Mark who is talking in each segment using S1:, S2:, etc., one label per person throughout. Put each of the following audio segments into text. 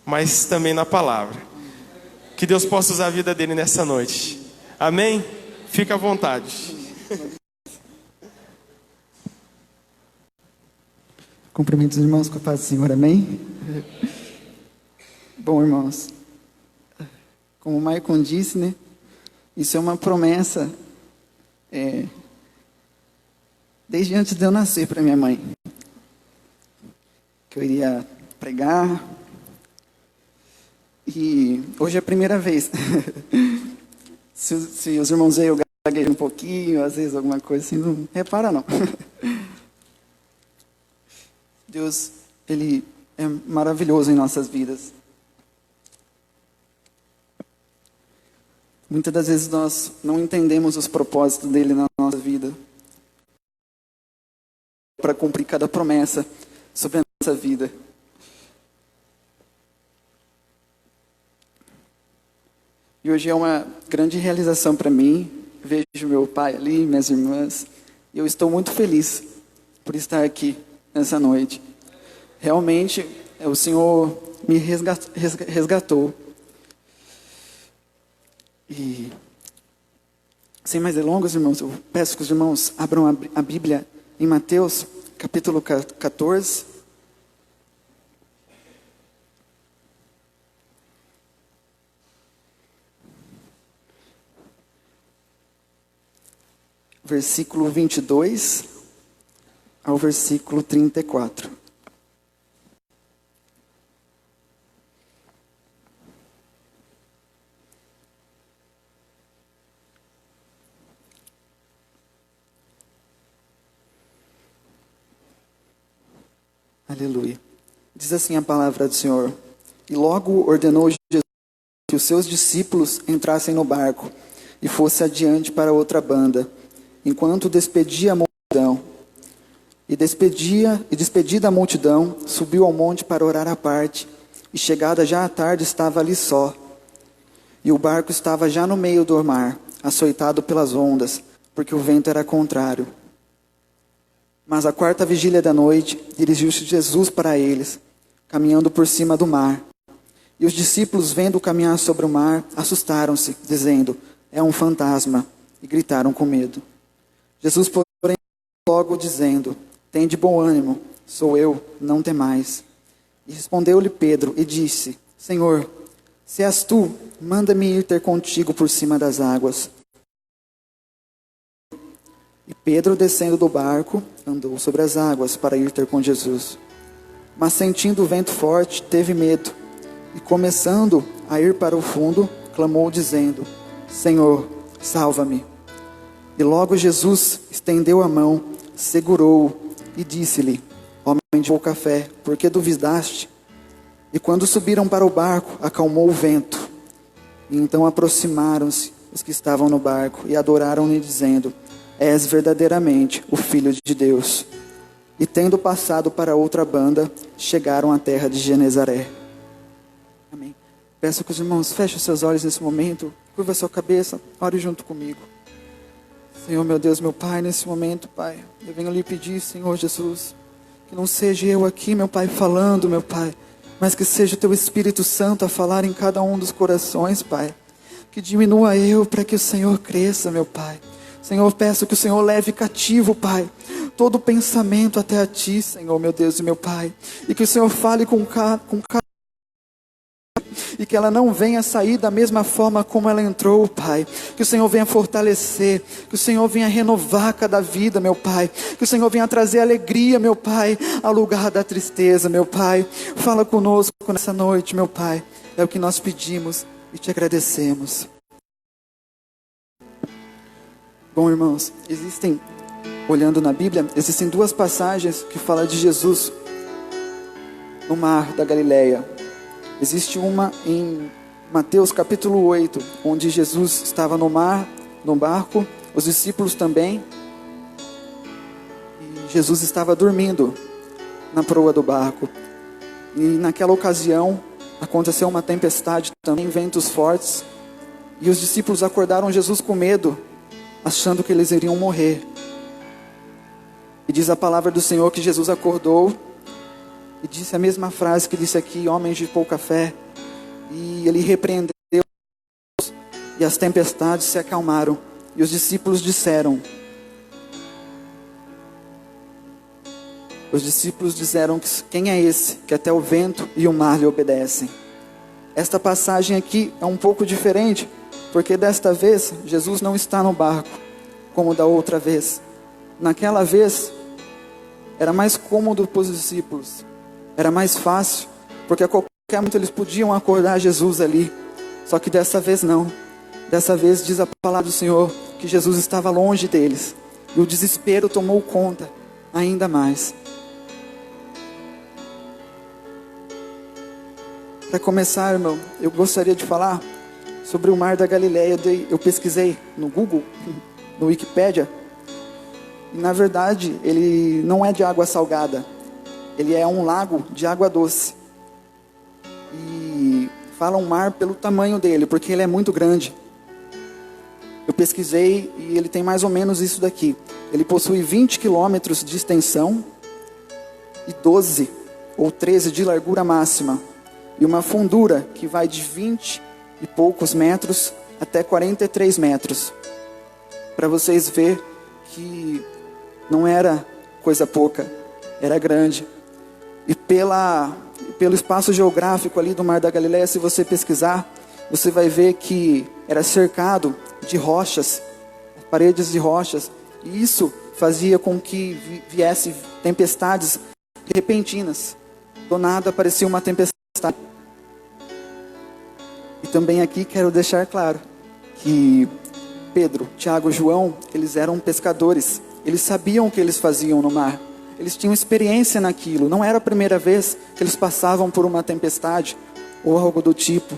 S1: mas também na palavra. Que Deus possa usar a vida dele nessa noite. Amém? Fica à vontade.
S2: Cumprimento os irmãos com a paz do Senhor, amém? Bom, irmãos, como o Maicon disse, né? Isso é uma promessa desde antes de eu nascer para minha mãe. Que eu iria pregar. E hoje é a primeira vez. se os irmãos veem eu gaguejo um pouquinho, às vezes alguma coisa assim, não repara não. Deus, Ele é maravilhoso em nossas vidas. Muitas das vezes nós não entendemos os propósitos dele na nossa vida para cumprir cada promessa sobre a nossa vida. E hoje é uma grande realização para mim. Vejo meu pai ali, minhas irmãs, e eu estou muito feliz por estar aqui nessa noite. Realmente, o Senhor me resgatou. E, sem mais delongas, irmãos, eu peço que os irmãos abram a Bíblia em Mateus, capítulo 14. Versículo 22 ao versículo 34. Aleluia. Diz assim a palavra do Senhor. E logo ordenou Jesus que os seus discípulos entrassem no barco e fosse adiante para outra banda, enquanto despedia a multidão. E despedida a multidão, subiu ao monte para orar à parte, e chegada já à tarde estava ali só. E o barco estava já no meio do mar, açoitado pelas ondas, porque o vento era contrário. Mas à quarta vigília da noite, dirigiu-se Jesus para eles, caminhando por cima do mar. E os discípulos, vendo-o caminhar sobre o mar, assustaram-se, dizendo, é um fantasma, e gritaram com medo. Jesus, porém, logo dizendo, tende bom ânimo, sou eu, não temais. E respondeu-lhe Pedro e disse, Senhor, se és tu, manda-me ir ter contigo por cima das águas. E Pedro, descendo do barco, andou sobre as águas para ir ter com Jesus. Mas sentindo o vento forte, teve medo, e começando a ir para o fundo, clamou dizendo, Senhor, salva-me. E logo Jesus estendeu a mão, segurou-o e disse-lhe, homem de pouca fé, por que duvidaste? E quando subiram para o barco, acalmou o vento. E então aproximaram-se os que estavam no barco e adoraram-lhe dizendo, és verdadeiramente o Filho de Deus. E tendo passado para outra banda, chegaram à terra de Genezaré. Amém. Peço que os irmãos fechem seus olhos nesse momento, curva sua cabeça, ore junto comigo. Senhor, meu Deus, meu Pai, nesse momento, Pai, eu venho lhe pedir, Senhor Jesus, que não seja eu aqui, meu Pai, falando, meu Pai, mas que seja o Teu Espírito Santo a falar em cada um dos corações, Pai. Que diminua eu para que o Senhor cresça, meu Pai. Senhor, peço que o Senhor leve cativo, Pai, todo pensamento até a Ti, Senhor, meu Deus e meu Pai. E que o Senhor fale com cada e que ela não venha sair da mesma forma como ela entrou, Pai. Que o Senhor venha fortalecer, que o Senhor venha renovar cada vida, meu Pai. Que o Senhor venha trazer alegria, meu Pai, ao lugar da tristeza, meu Pai. Fala conosco nessa noite, meu Pai. É o que nós pedimos e te agradecemos. Bom, irmãos, olhando na Bíblia, existem duas passagens que falam de Jesus no mar da Galileia. Existe uma em Mateus capítulo 8, onde Jesus estava no mar, no barco, os discípulos também. E Jesus estava dormindo na proa do barco. E naquela ocasião, aconteceu uma tempestade também, ventos fortes. E os discípulos acordaram Jesus com medo, achando que eles iriam morrer. E diz a palavra do Senhor que Jesus acordou e disse a mesma frase que disse aqui: homens de pouca fé. E ele repreendeu, e as tempestades se acalmaram. E os discípulos disseram que quem é esse que até o vento e o mar lhe obedecem? Esta passagem aqui é um pouco diferente, porque desta vez Jesus não está no barco como da outra vez. Naquela vez era mais cômodo para os discípulos, era mais fácil, porque a qualquer momento eles podiam acordar Jesus ali. Só que dessa vez não. Dessa vez diz a palavra do Senhor que Jesus estava longe deles, e o desespero tomou conta ainda mais. Para começar, irmão, eu gostaria de falar sobre o Mar da Galileia. Eu pesquisei no Google, no Wikipedia, e na verdade ele não é de água salgada, ele é um lago de água doce. E fala um mar pelo tamanho dele, porque ele é muito grande. Eu pesquisei e ele tem mais ou menos isso daqui. Ele possui 20 quilômetros de extensão e 12 ou 13 de largura máxima. E uma fundura que vai de 20 e poucos metros até 43 metros. Para vocês verem que não era coisa pouca, era grande. E pelo espaço geográfico ali do Mar da Galileia, se você pesquisar, você vai ver que era cercado de rochas, paredes de rochas. E isso fazia com que viessem tempestades repentinas. Do nada aparecia uma tempestade. E também aqui quero deixar claro que Pedro, Tiago e João, eles eram pescadores. Eles sabiam o que eles faziam no mar. Eles tinham experiência naquilo. Não era a primeira vez que eles passavam por uma tempestade ou algo do tipo.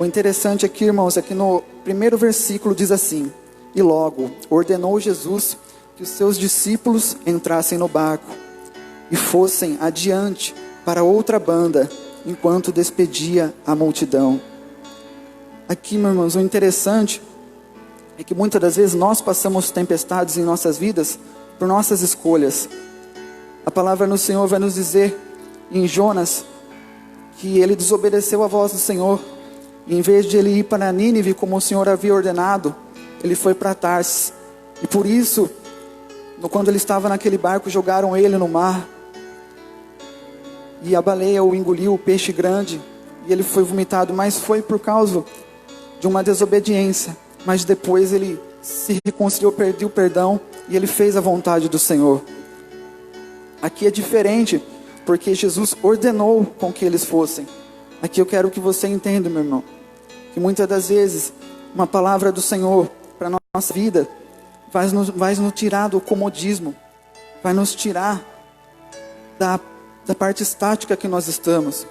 S2: O interessante aqui, irmãos, é que no primeiro versículo diz assim: e logo ordenou Jesus que os seus discípulos entrassem no barco e fossem adiante para outra banda, enquanto despedia a multidão. Aqui, meus irmãos, o interessante é que muitas das vezes nós passamos tempestades em nossas vidas por nossas escolhas. A palavra do Senhor vai nos dizer em Jonas que ele desobedeceu a voz do Senhor. E em vez de ele ir para Nínive como o Senhor havia ordenado, ele foi para Tarsis. E por isso, quando ele estava naquele barco, jogaram ele no mar. E a baleia o engoliu, o peixe grande, e ele foi vomitado. Mas foi por causa de uma desobediência. Mas depois ele se reconciliou, perdeu o perdão, e ele fez a vontade do Senhor. Aqui é diferente, porque Jesus ordenou com que eles fossem. Aqui eu quero que você entenda, meu irmão, que muitas das vezes uma palavra do Senhor para a nossa vida vai nos tirar do comodismo, vai nos tirar da parte estática que nós estamos.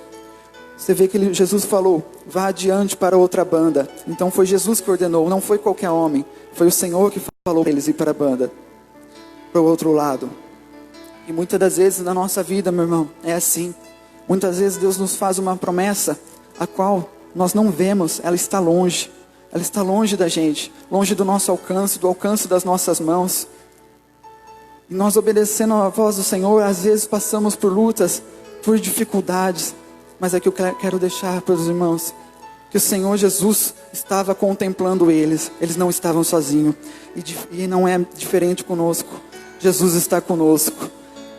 S2: Você vê que Jesus falou: vá adiante para outra banda. Então foi Jesus que ordenou, não foi qualquer homem. Foi o Senhor que falou para eles ir para a banda, para o outro lado. E muitas das vezes na nossa vida, meu irmão, é assim. Muitas vezes Deus nos faz uma promessa, a qual nós não vemos, ela está longe. Ela está longe da gente, longe do nosso alcance, do alcance das nossas mãos. E nós, obedecendo a voz do Senhor, às vezes passamos por lutas, por dificuldades. Mas é que eu quero deixar para os irmãos que o Senhor Jesus estava contemplando eles. Eles não estavam sozinhos. E não é diferente conosco. Jesus está conosco.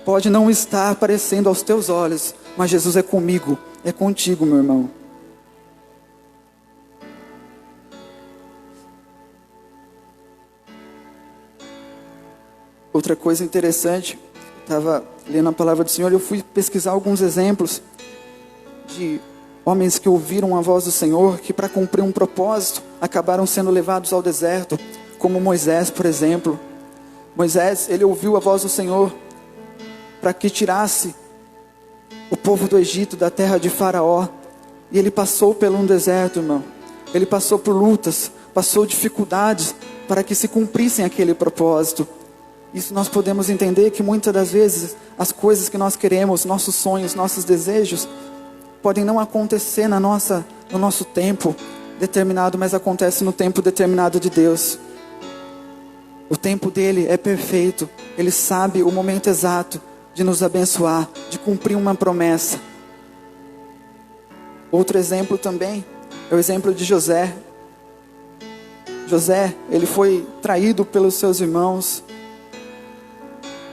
S2: Pode não estar aparecendo aos teus olhos, mas Jesus é comigo, é contigo, meu irmão. Outra coisa interessante, eu estava lendo a palavra do Senhor e eu fui pesquisar alguns exemplos de homens que ouviram a voz do Senhor, que para cumprir um propósito, acabaram sendo levados ao deserto, como Moisés, por exemplo. Moisés, ele ouviu a voz do Senhor para que tirasse o povo do Egito, da terra de Faraó. E ele passou por um deserto, irmão. Ele passou por lutas, passou dificuldades para que se cumprissem aquele propósito. Isso nós podemos entender que muitas das vezes as coisas que nós queremos, nossos sonhos, nossos desejos, podem não acontecer no nosso tempo determinado, mas acontece no tempo determinado de Deus. O tempo dele é perfeito. Ele sabe o momento exato de nos abençoar, de cumprir uma promessa. Outro exemplo também é o exemplo de José. José, ele foi traído pelos seus irmãos,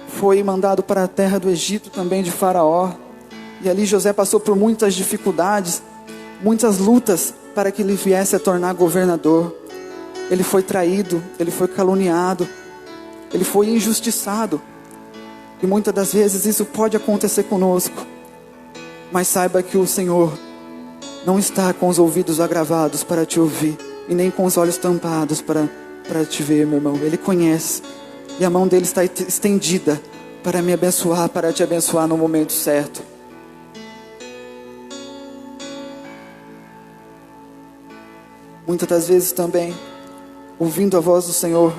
S2: foi mandado para a terra do Egito também de Faraó, e ali José passou por muitas dificuldades, muitas lutas para que ele viesse a tornar governador. Ele foi traído, ele foi caluniado, ele foi injustiçado, e muitas das vezes isso pode acontecer conosco, mas saiba que o Senhor não está com os ouvidos agravados para te ouvir, e nem com os olhos tampados para te ver, meu irmão. Ele conhece, e a mão dele está estendida para me abençoar, para te abençoar no momento certo. Muitas das vezes também, ouvindo a voz do Senhor,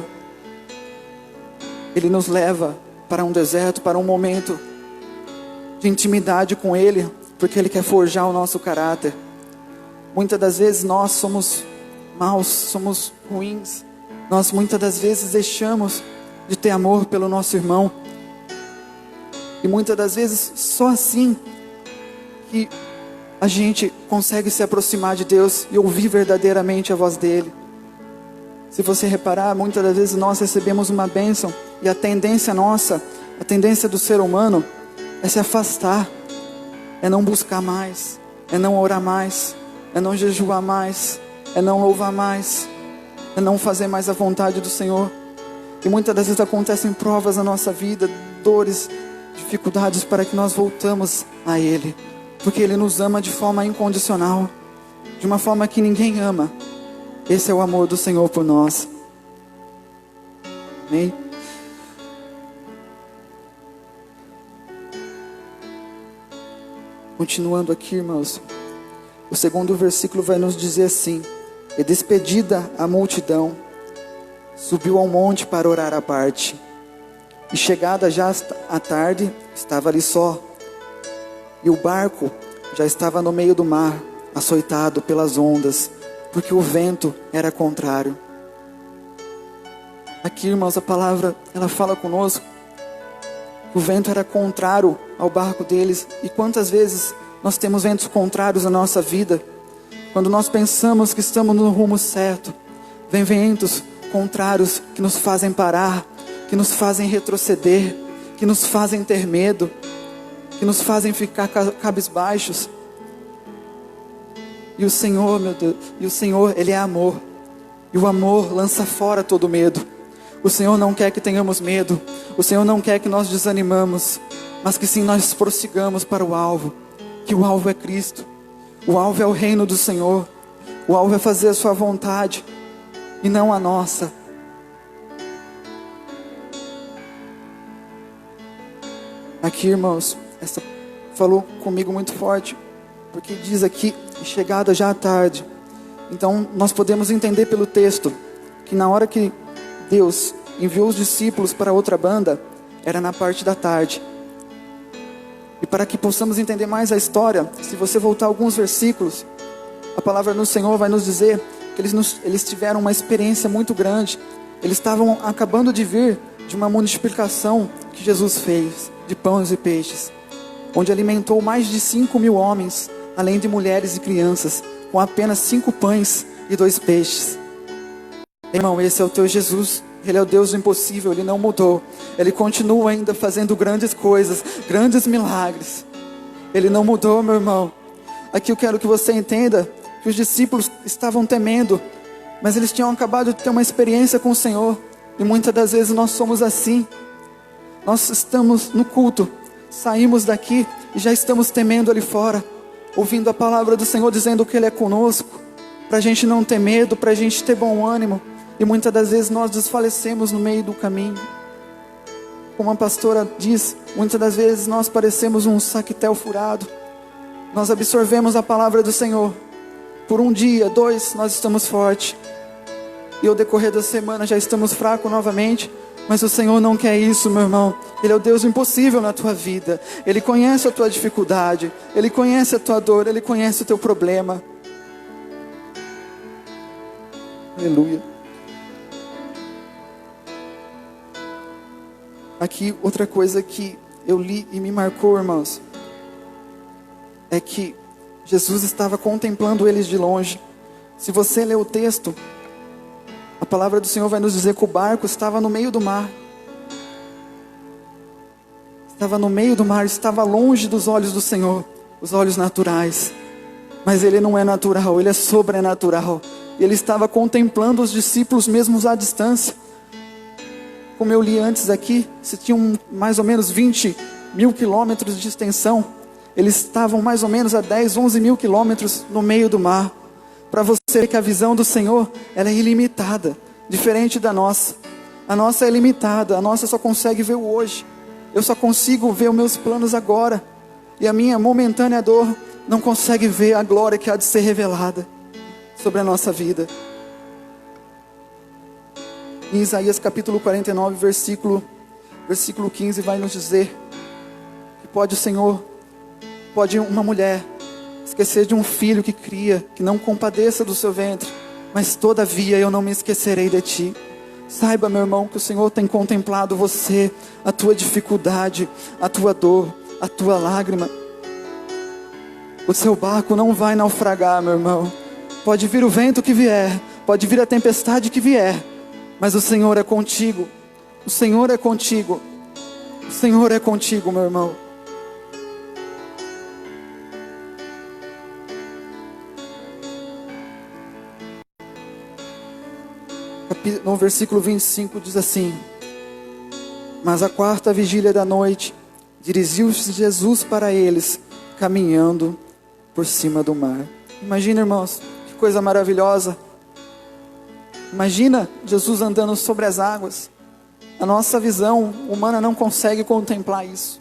S2: Ele nos leva para um deserto, para um momento de intimidade com Ele, porque Ele quer forjar o nosso caráter. Muitas das vezes nós somos maus, somos ruins. Nós muitas das vezes deixamos de ter amor pelo nosso irmão. E muitas das vezes só assim que a gente consegue se aproximar de Deus e ouvir verdadeiramente a voz dEle. Se você reparar, muitas das vezes nós recebemos uma bênção e a tendência nossa, a tendência do ser humano é se afastar, é não buscar mais, é não orar mais, é não jejuar mais, é não louvar mais, é não fazer mais a vontade do Senhor. E muitas das vezes acontecem provas na nossa vida, dores, dificuldades, para que nós voltamos a Ele, porque Ele nos ama de forma incondicional, de uma forma que ninguém ama. Esse é o amor do Senhor por nós. Amém? Continuando aqui, irmãos, o segundo versículo vai nos dizer assim: e despedida a multidão, subiu ao monte para orar à parte. E chegada já a tarde, estava ali só. E o barco já estava no meio do mar, açoitado pelas ondas, porque o vento era contrário. Aqui, irmãos, a palavra, ela fala conosco que o vento era contrário ao barco deles. E quantas vezes nós temos ventos contrários na nossa vida? Quando nós pensamos que estamos no rumo certo, vem ventos contrários que nos fazem parar, que nos fazem retroceder, que nos fazem ter medo, que nos fazem ficar cabisbaixos. E o Senhor, meu Deus, e o Senhor, Ele é amor. E o amor lança fora todo medo. O Senhor não quer que tenhamos medo. O Senhor não quer que nós desanimamos, mas que sim nós prossigamos para o alvo. Que o alvo é Cristo. O alvo é o reino do Senhor. O alvo é fazer a sua vontade e não a nossa. Aqui, irmãos, essa falou comigo muito forte, porque diz aqui, chegada já à tarde. Então nós podemos entender pelo texto que na hora que Deus enviou os discípulos para outra banda, era na parte da tarde. E para que possamos entender mais a história, se você voltar alguns versículos, a palavra do Senhor vai nos dizer que eles tiveram uma experiência muito grande. Eles estavam acabando de vir de uma multiplicação que Jesus fez, de pães e peixes, onde alimentou mais de 5.000 homens, além de mulheres e crianças, com apenas 5 pães e 2 peixes. Irmão, esse é o teu Jesus. Ele é o Deus do impossível, Ele não mudou. Ele continua ainda fazendo grandes coisas, grandes milagres. Ele não mudou, meu irmão. Aqui eu quero que você entenda que os discípulos estavam temendo, mas eles tinham acabado de ter uma experiência com o Senhor. E muitas das vezes nós somos assim. Nós estamos no culto, saímos daqui e já estamos temendo ali fora, ouvindo a palavra do Senhor dizendo que Ele é conosco, para a gente não ter medo, para a gente ter bom ânimo. E muitas das vezes nós desfalecemos no meio do caminho. Como a pastora diz, muitas das vezes nós parecemos um saquetel furado. Nós absorvemos a palavra do Senhor. Por um dia, 2, nós estamos fortes. E ao decorrer da semana já estamos fracos novamente. Mas o Senhor não quer isso, meu irmão. Ele é o Deus impossível na tua vida. Ele conhece a tua dificuldade. Ele conhece a tua dor. Ele conhece o teu problema. Aleluia. Aqui outra coisa que eu li e me marcou, irmãos, é que Jesus estava contemplando eles de longe. Se você ler o texto, a palavra do Senhor vai nos dizer que o barco estava no meio do mar. Estava no meio do mar, estava longe dos olhos do Senhor, os olhos naturais. Mas Ele não é natural, Ele é sobrenatural. E Ele estava contemplando os discípulos mesmo à distância. Como eu li antes aqui, se tinham mais ou menos 20.000 quilômetros de extensão, eles estavam mais ou menos a 10, 11 mil quilômetros no meio do mar. Para você ver que a visão do Senhor, ela é ilimitada, diferente da nossa. A nossa é limitada, a nossa só consegue ver o hoje. Eu só consigo ver os meus planos agora. E a minha momentânea dor não consegue ver a glória que há de ser revelada sobre a nossa vida. Em Isaías capítulo 49, versículo 15 vai nos dizer que pode uma mulher esquecer de um filho que cria, que não compadeça do seu ventre, mas todavia eu não me esquecerei de ti. Saiba, meu irmão, que o Senhor tem contemplado você, a tua dificuldade, a tua dor, a tua lágrima. O seu barco não vai naufragar, meu irmão. Pode vir o vento que vier, pode vir a tempestade que vier, mas o Senhor é contigo. O Senhor é contigo. O Senhor é contigo, meu irmão. No versículo 25 diz assim: mas à quarta vigília da noite, dirigiu-se Jesus para eles, caminhando por cima do mar. Imagina, irmãos, que coisa maravilhosa. Imagina Jesus andando sobre as águas. A nossa visão humana não consegue contemplar isso.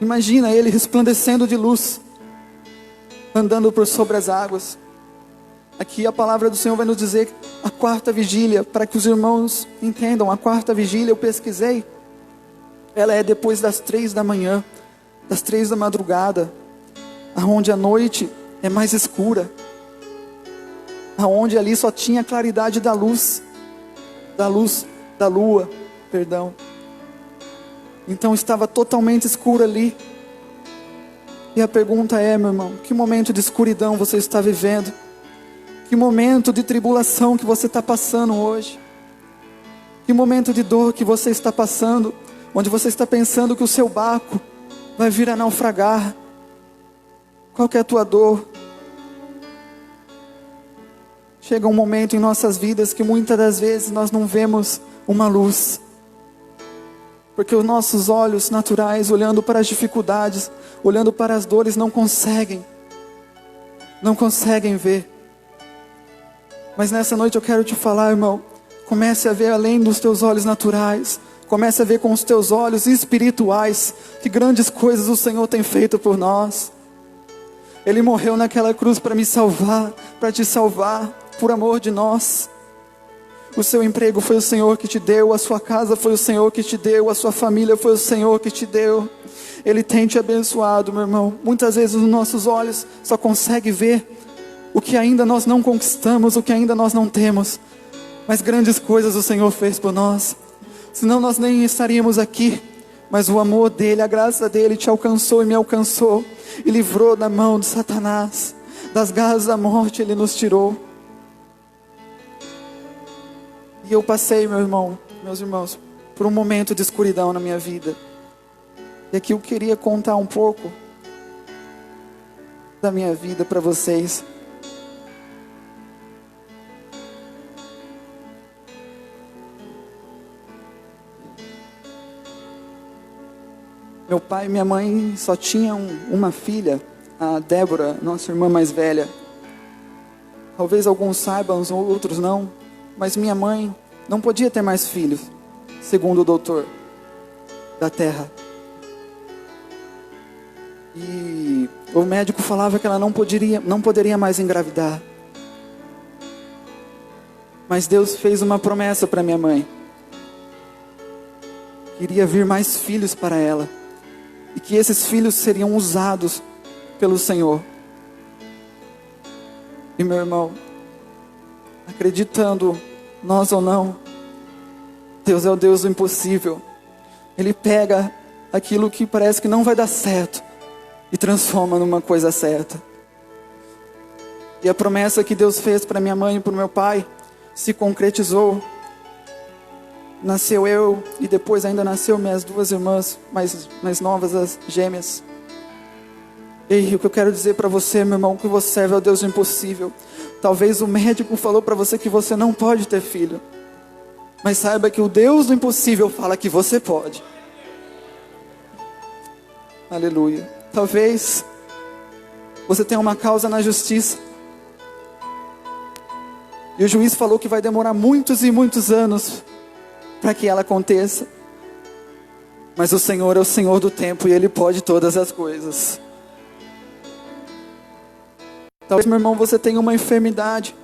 S2: Imagina Ele resplandecendo de luz, andando por sobre as águas. Aqui a palavra do Senhor vai nos dizer a quarta vigília, para que os irmãos entendam. A quarta vigília, eu pesquisei, ela é depois das 3 da manhã, das 3 da madrugada, aonde a noite é mais escura, aonde ali só tinha a claridade da luz da lua, perdão. Então estava totalmente escuro ali. E a pergunta é, meu irmão, que momento de escuridão você está vivendo? Que momento de tribulação que você está passando hoje? Que momento de dor que você está passando, onde você está pensando que o seu barco vai vir a naufragar? Qual que é a tua dor? Chega um momento em nossas vidas que muitas das vezes nós não vemos uma luz, porque os nossos olhos naturais, olhando para as dificuldades, olhando para as dores, não conseguem ver. Mas nessa noite eu quero te falar, irmão, comece a ver além dos teus olhos naturais, comece a ver com os teus olhos espirituais, que grandes coisas o Senhor tem feito por nós. Ele morreu naquela cruz para me salvar, para te salvar, por amor de nós. O seu emprego foi o Senhor que te deu, a sua casa foi o Senhor que te deu, a sua família foi o Senhor que te deu. Ele tem te abençoado, meu irmão. Muitas vezes os nossos olhos só conseguem ver o que ainda nós não conquistamos, o que ainda nós não temos. Mas grandes coisas o Senhor fez por nós. Senão nós nem estaríamos aqui. Mas o amor dEle, a graça dEle te alcançou e me alcançou. E livrou da mão de Satanás. Das garras da morte Ele nos tirou. E eu passei, meus irmãos, por um momento de escuridão na minha vida. E aqui eu queria contar um pouco da minha vida para vocês. Meu pai e minha mãe só tinham uma filha, a Débora, nossa irmã mais velha. Talvez alguns saibam, outros não. Mas minha mãe não podia ter mais filhos, segundo o doutor da terra. E o médico falava que ela não poderia mais engravidar. Mas Deus fez uma promessa para minha mãe. Queria vir mais filhos para ela. E que esses filhos seriam usados pelo Senhor. E meu irmão, acreditando nós ou não, Deus é o Deus do impossível. Ele pega aquilo que parece que não vai dar certo e transforma numa coisa certa. E a promessa que Deus fez para minha mãe e para o meu pai se concretizou. Nasceu eu e depois ainda nasceu minhas duas irmãs mais novas, as gêmeas. E o que eu quero dizer para você, meu irmão, que você serve ao Deus do impossível. Talvez o médico falou para você que você não pode ter filho, mas saiba que o Deus do impossível fala que você pode. Aleluia. Talvez você tenha uma causa na justiça e o juiz falou que vai demorar muitos e muitos anos para que ela aconteça. Mas o Senhor é o Senhor do tempo e Ele pode todas as coisas. Talvez, meu irmão, você tenha uma enfermidade,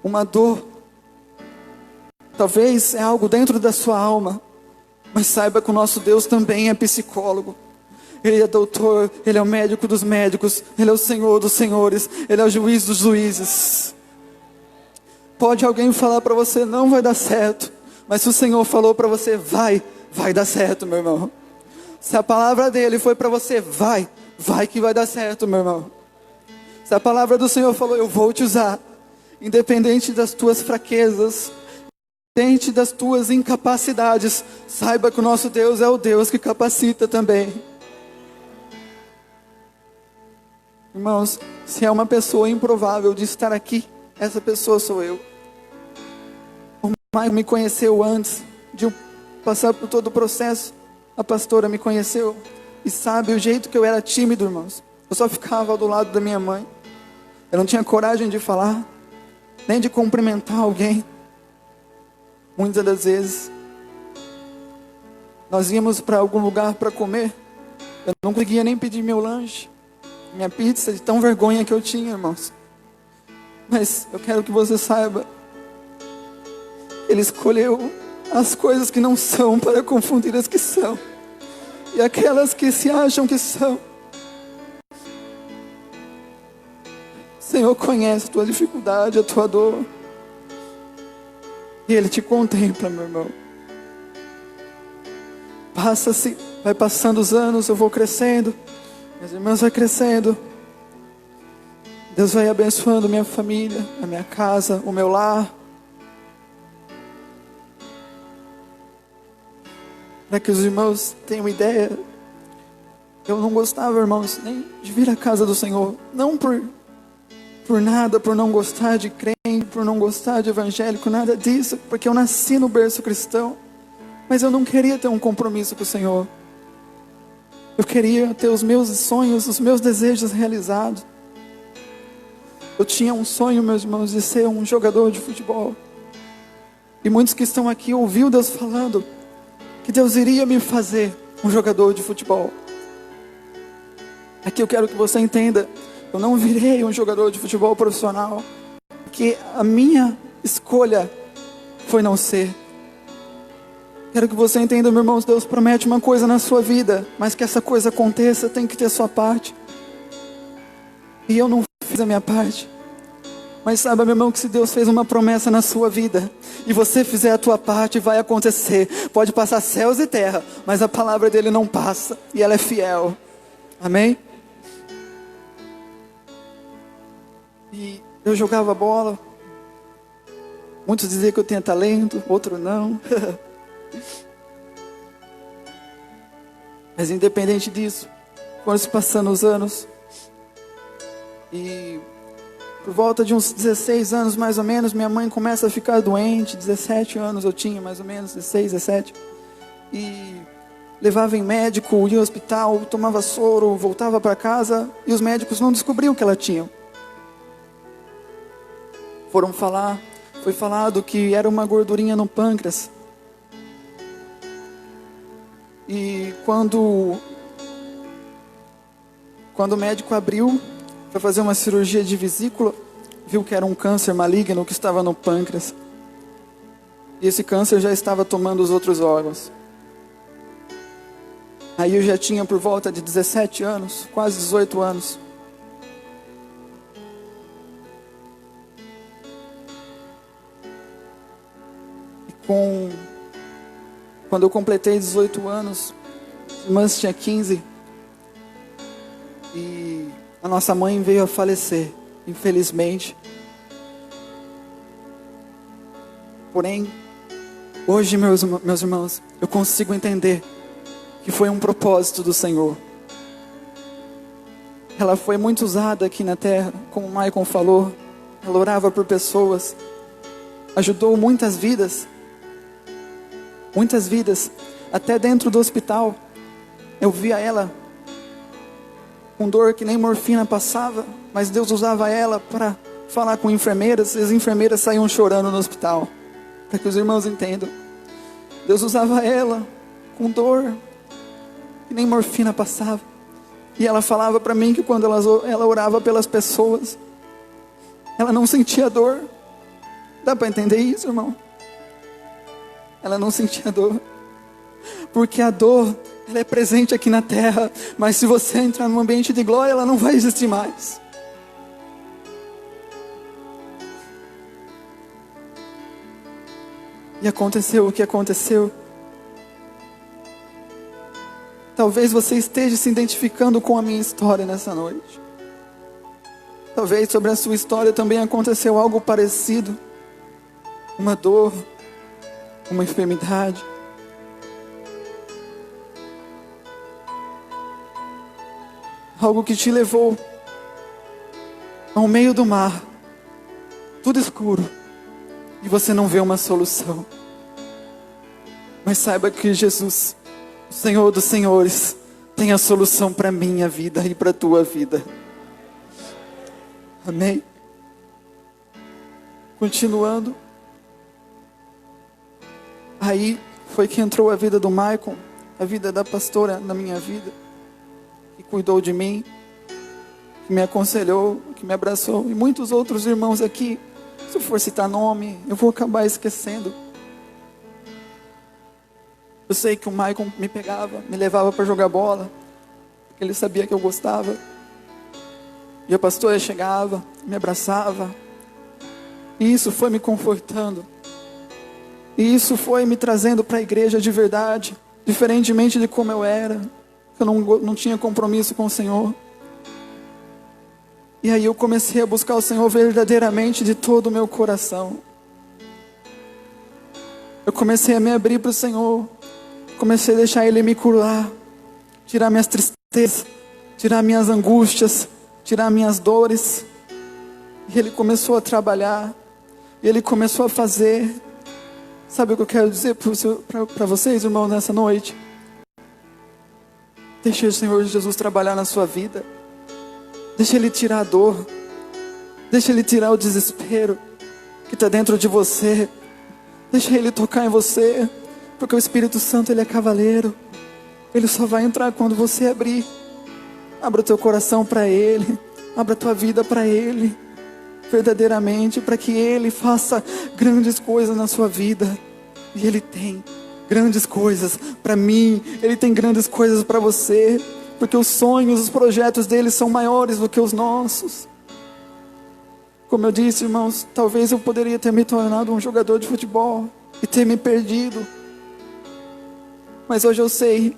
S2: uma dor. Talvez é algo dentro da sua alma. Mas saiba que o nosso Deus também é psicólogo. Ele é doutor, Ele é o médico dos médicos, Ele é o Senhor dos senhores, Ele é o juiz dos juízes. Pode alguém falar para você, não vai dar certo. Mas se o Senhor falou para você, vai dar certo, meu irmão. Se a palavra dele foi para você, vai que vai dar certo, meu irmão. Se a palavra do Senhor falou, eu vou te usar, independente das tuas fraquezas, independente das tuas incapacidades, saiba que o nosso Deus é o Deus que capacita também. Irmãos, se é uma pessoa improvável de estar aqui, essa pessoa sou eu. O Maicon me conheceu antes de eu passar por todo o processo. A pastora me conheceu e sabe o jeito que eu era tímido, irmãos. Eu só ficava do lado da minha mãe. Eu não tinha coragem de falar, nem de cumprimentar alguém. Muitas das vezes, nós íamos para algum lugar para comer. Eu não conseguia nem pedir meu lanche, minha pizza, de tão vergonha que eu tinha, irmãos. Mas eu quero que você saiba, Ele escolheu as coisas que não são para confundir as que são. E aquelas que se acham que são. O Senhor conhece a tua dificuldade, a tua dor. E Ele te contempla, meu irmão. Vai passando os anos, eu vou crescendo. Minhas irmãs vão crescendo. Deus vai abençoando minha família, a minha casa, o meu lar. Para que os irmãos tenham ideia, eu não gostava, irmãos, nem de vir à casa do Senhor. Não por nada, por não gostar de crente, por não gostar de evangélico, nada disso. Porque eu nasci no berço cristão. Mas eu não queria ter um compromisso com o Senhor. Eu queria ter os meus sonhos, os meus desejos realizados. Eu tinha um sonho, meus irmãos, de ser um jogador de futebol. E muitos que estão aqui ouviram Deus falando que Deus iria me fazer um jogador de futebol. Aqui eu quero que você entenda, eu não virei um jogador de futebol profissional, porque a minha escolha foi não ser. Quero que você entenda, meu irmão, Deus promete uma coisa na sua vida, mas que essa coisa aconteça, tem que ter sua parte. E eu não fiz a minha parte. Mas saiba, meu irmão, que se Deus fez uma promessa na sua vida, e você fizer a tua parte, vai acontecer. Pode passar céus e terra, mas a palavra dele não passa, e ela é fiel. Amém? E eu jogava bola. Muitos diziam que eu tinha talento, outros não. Mas independente disso, foram se passando os anos. E por volta de uns 16 anos mais ou menos, minha mãe começa a ficar doente. 17 anos eu tinha, mais ou menos, 16, 17. E levava em médico, ia ao hospital, tomava soro, voltava para casa. E os médicos não descobriam o que ela tinha. Foi falado que era uma gordurinha no pâncreas. E quando o médico abriu para fazer uma cirurgia de vesícula, viu que era um câncer maligno que estava no pâncreas. E esse câncer já estava tomando os outros órgãos. Aí eu já tinha por volta de 17 anos, quase 18 anos. Quando eu completei 18 anos, As irmãs tinham 15. E a nossa mãe veio a falecer, infelizmente. Porém, hoje, meus irmãos, eu consigo entender que foi um propósito do Senhor. Ela foi muito usada aqui na terra, como o Maicon falou. Ela orava por pessoas, ajudou muitas vidas, até dentro do hospital. Eu via ela com dor que nem morfina passava, mas Deus usava ela para falar com enfermeiras, e as enfermeiras saíam chorando no hospital, para que os irmãos entendam. Deus usava ela com dor que nem morfina passava, e ela falava para mim que quando ela orava pelas pessoas, ela não sentia dor. Dá para entender isso, irmão? Ela não sentia dor, porque a dor, ela é presente aqui na terra, mas se você entrar num ambiente de glória, ela não vai existir mais. E aconteceu o que aconteceu. Talvez você esteja se identificando com a minha história nessa noite. Talvez sobre a sua história também aconteceu algo parecido. Uma dor, uma enfermidade. Algo que te levou ao meio do mar, tudo escuro, e você não vê uma solução. Mas saiba que Jesus, o Senhor dos Senhores, tem a solução para a minha vida e para a tua vida. Amém? Continuando. Aí foi que entrou a vida do Maicon, a vida da pastora na minha vida, que cuidou de mim, que me aconselhou, que me abraçou, e muitos outros irmãos aqui. Se eu for citar nome, eu vou acabar esquecendo. Eu sei que o Maicon me pegava, me levava para jogar bola, porque ele sabia que eu gostava. E a pastora chegava, me abraçava, e isso foi me confortando. E isso foi me trazendo para a igreja de verdade, diferentemente de como eu era. Eu não tinha compromisso com o Senhor. E aí eu comecei a buscar o Senhor verdadeiramente de todo o meu coração. Eu comecei a me abrir para o Senhor. Comecei a deixar Ele me curar, tirar minhas tristezas, tirar minhas angústias, tirar minhas dores. E Ele começou a trabalhar. E Ele começou a fazer. Sabe o que eu quero dizer para vocês, irmãos, nessa noite? Deixe o Senhor Jesus trabalhar na sua vida. Deixe Ele tirar a dor. Deixe Ele tirar o desespero que está dentro de você. Deixe Ele tocar em você. Porque o Espírito Santo, Ele é cavaleiro. Ele só vai entrar quando você abrir. Abra o teu coração para Ele. Abra a tua vida para Ele. Verdadeiramente, para que Ele faça grandes coisas na sua vida. E Ele tem grandes coisas para mim. Ele tem grandes coisas para você. Porque os sonhos, os projetos dele são maiores do que os nossos. Como eu disse, irmãos, talvez eu poderia ter me tornado um jogador de futebol e ter me perdido. Mas hoje eu sei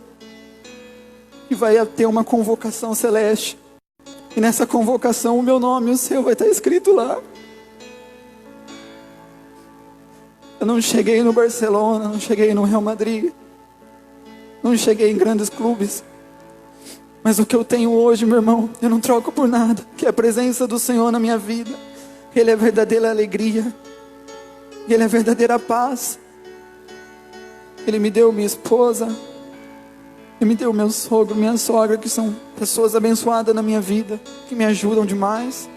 S2: que vai ter uma convocação celeste. E nessa convocação o meu nome e o seu vai estar escrito lá. Eu não cheguei no Barcelona, não cheguei no Real Madrid, não cheguei em grandes clubes. Mas o que eu tenho hoje, meu irmão, eu não troco por nada. Que é a presença do Senhor na minha vida. Ele é a verdadeira alegria. Ele é a verdadeira paz. Ele me deu minha esposa. Ele me deu meu sogro, minha sogra, que são pessoas abençoadas na minha vida, que me ajudam demais.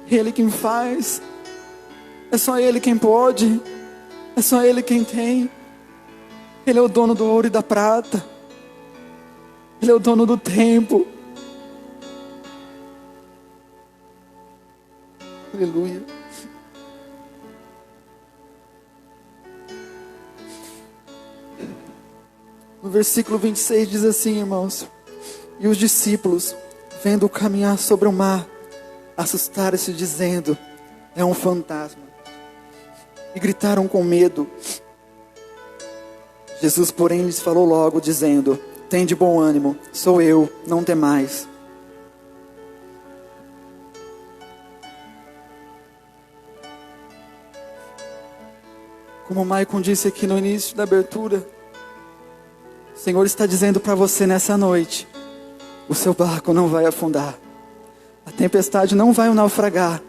S2: Ele quem faz. É só Ele quem pode. É só Ele quem tem. Ele é o dono do ouro e da prata. Ele é o dono do tempo. Aleluia. No versículo 26 diz assim, irmãos: e os discípulos, vendo-o caminhar sobre o mar, assustaram-se, dizendo: é um fantasma. E gritaram com medo. Jesus, porém, lhes falou logo, dizendo: tende bom ânimo, sou eu, não temais. Como o Maicon disse aqui no início da abertura, o Senhor está dizendo para você nessa noite: o seu barco não vai afundar, a tempestade não vai o naufragar,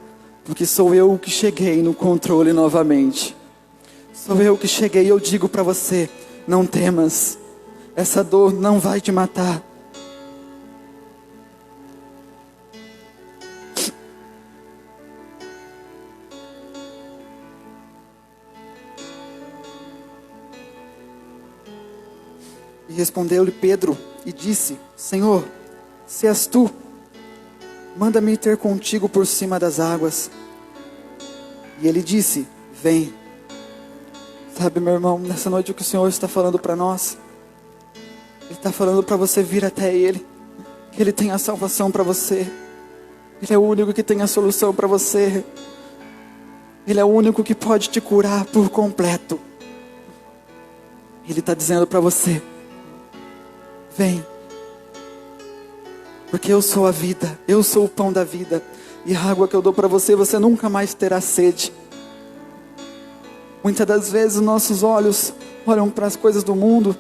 S2: porque sou eu que cheguei no controle novamente. Sou eu que cheguei e eu digo para você: não temas, essa dor não vai te matar. E respondeu-lhe Pedro e disse: Senhor, se és tu, manda-me ter contigo por cima das águas. E ele disse: vem. Sabe, meu irmão, nessa noite o que o Senhor está falando para nós, Ele está falando para você vir até Ele, que Ele tem a salvação para você. Ele é o único que tem a solução para você. Ele é o único que pode te curar por completo. Ele está dizendo para você: vem, porque eu sou a vida, eu sou o pão da vida, e a água que eu dou para você, você nunca mais terá sede. Muitas das vezes nossos olhos olham para as coisas do mundo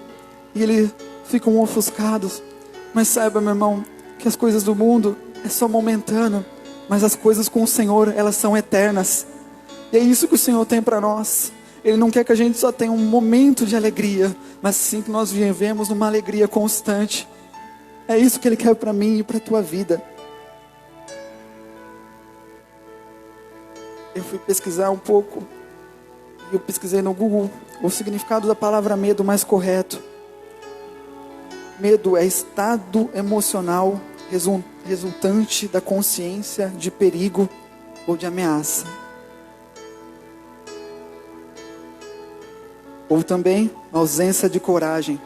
S2: e eles ficam ofuscados. Mas saiba, meu irmão, que as coisas do mundo é só momentâneo, mas as coisas com o Senhor, elas são eternas. E é isso que o Senhor tem para nós. Ele não quer que a gente só tenha um momento de alegria, mas sim que nós vivemos numa alegria constante. É isso que Ele quer para mim e para a tua vida. Eu fui pesquisar um pouco, e eu pesquisei no Google o significado da palavra medo mais correto. Medo é estado emocional resultante da consciência de perigo ou de ameaça. Ou também ausência de coragem.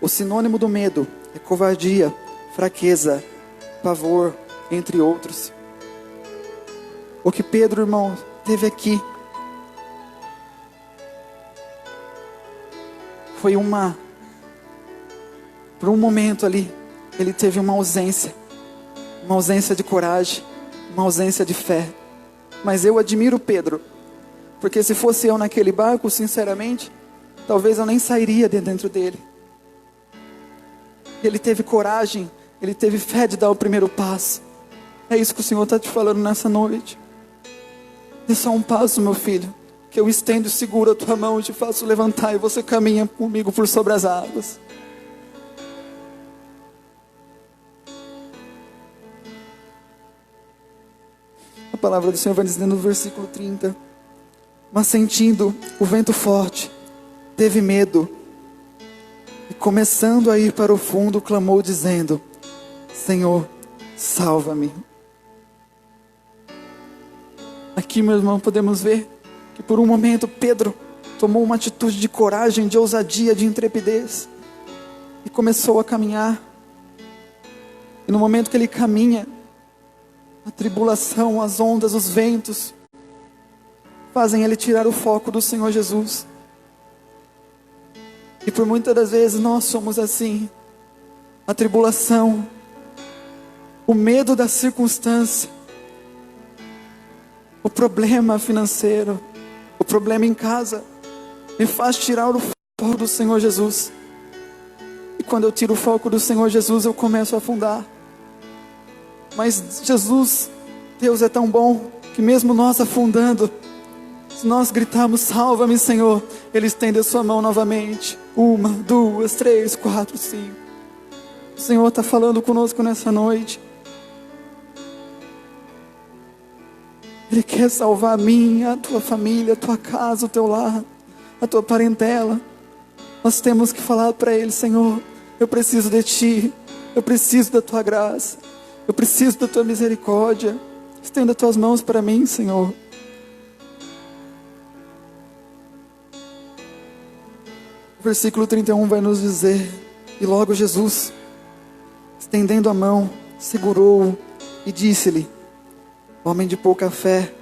S2: O sinônimo do medo é covardia, fraqueza, pavor, entre outros. O que Pedro, irmão, teve aqui foi por um momento ali, ele teve uma ausência de coragem, uma ausência de fé. Mas eu admiro Pedro, porque se fosse eu naquele barco, sinceramente, talvez eu nem sairia de dentro dele. Ele teve coragem, ele teve fé de dar o primeiro passo. É isso que o Senhor está te falando nessa noite. Dê só um passo, meu filho, que eu estendo e seguro a tua mão e te faço levantar, e você caminha comigo por sobre as águas. A palavra do Senhor vai dizendo no versículo 30: mas sentindo o vento forte, teve medo, e começando a ir para o fundo, clamou dizendo: Senhor, salva-me. Aqui, meu irmão, podemos ver que por um momento Pedro tomou uma atitude de coragem, de ousadia, de intrepidez, e começou a caminhar. E no momento que ele caminha, a tribulação, as ondas, os ventos fazem ele tirar o foco do Senhor Jesus. E por muitas das vezes nós somos assim. A tribulação, o medo da circunstância, o problema financeiro, o problema em casa, me faz tirar o foco do Senhor Jesus. E quando eu tiro o foco do Senhor Jesus, eu começo a afundar. Mas Jesus, Deus é tão bom, que mesmo nós afundando, se nós gritarmos: salva-me, Senhor, Ele estende a sua mão novamente. 1, 2, 3, 4, 5. O Senhor está falando conosco nessa noite. Ele quer salvar a mim, a tua família, a tua casa, o teu lar, a tua parentela. Nós temos que falar para Ele: Senhor, eu preciso de Ti, eu preciso da Tua graça, eu preciso da Tua misericórdia. Estenda as Tuas mãos para mim, Senhor. O versículo 31 vai nos dizer: e logo Jesus, estendendo a mão, segurou-o e disse-lhe: homem de pouca fé,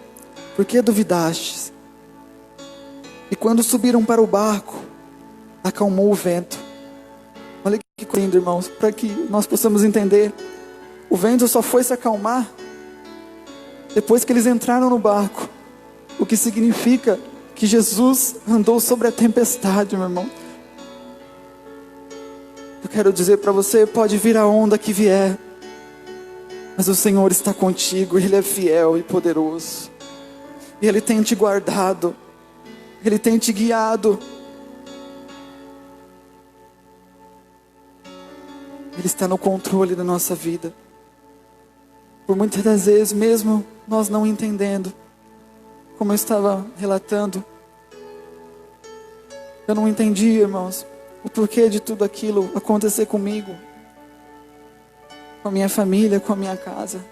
S2: por que duvidastes? E quando subiram para o barco, acalmou o vento. Olha que lindo, irmãos, para que nós possamos entender. O vento só foi se acalmar depois que eles entraram no barco. O que significa que Jesus andou sobre a tempestade, meu irmão. Eu quero dizer para você, pode vir a onda que vier, mas o Senhor está contigo, Ele é fiel e poderoso. E Ele tem te guardado, Ele tem te guiado. Ele está no controle da nossa vida. Por muitas das vezes, mesmo nós não entendendo, como eu estava relatando, eu não entendi, irmãos, o porquê de tudo aquilo acontecer comigo, com a minha família, com a minha casa.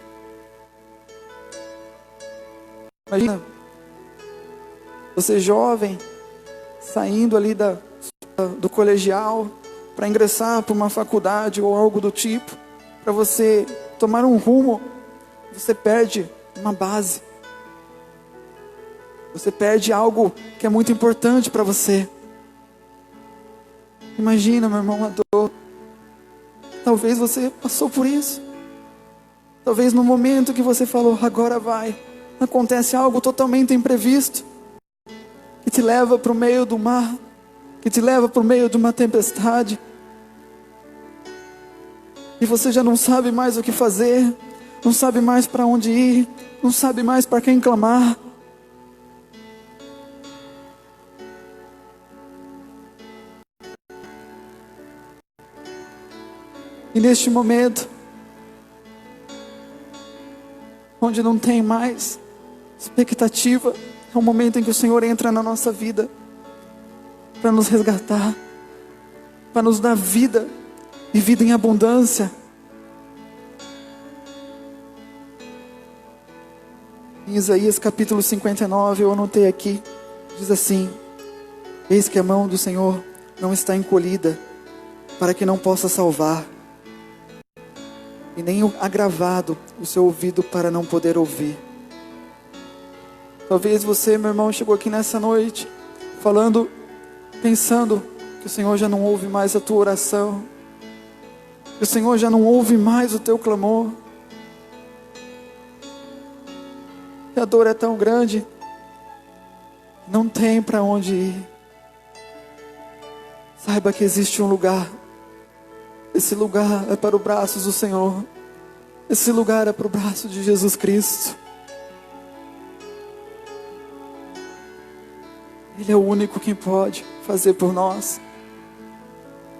S2: Imagina, você jovem, saindo ali do colegial, para ingressar para uma faculdade ou algo do tipo, para você tomar um rumo, você perde uma base. Você perde algo que é muito importante para você. Imagina, meu irmão, a dor. Talvez você passou por isso. Talvez no momento que você falou, agora vai, acontece algo totalmente imprevisto, que te leva para o meio do mar, que te leva para o meio de uma tempestade, e você já não sabe mais o que fazer, não sabe mais para onde ir, não sabe mais para quem clamar. E neste momento, onde não tem mais expectativa, é o momento em que o Senhor entra na nossa vida para nos resgatar, para nos dar vida e vida em abundância. Em Isaías capítulo 59, eu anotei aqui, diz assim: eis que a mão do Senhor não está encolhida, para que não possa salvar, e nem agravado o seu ouvido para não poder ouvir. Talvez você, meu irmão, chegou aqui nessa noite falando, pensando que o Senhor já não ouve mais a tua oração, que o Senhor já não ouve mais o teu clamor, que a dor é tão grande, não tem para onde ir. Saiba que existe um lugar. Esse lugar é para os braços do Senhor. Esse lugar é para o braço de Jesus Cristo. Ele é o único que pode fazer por nós.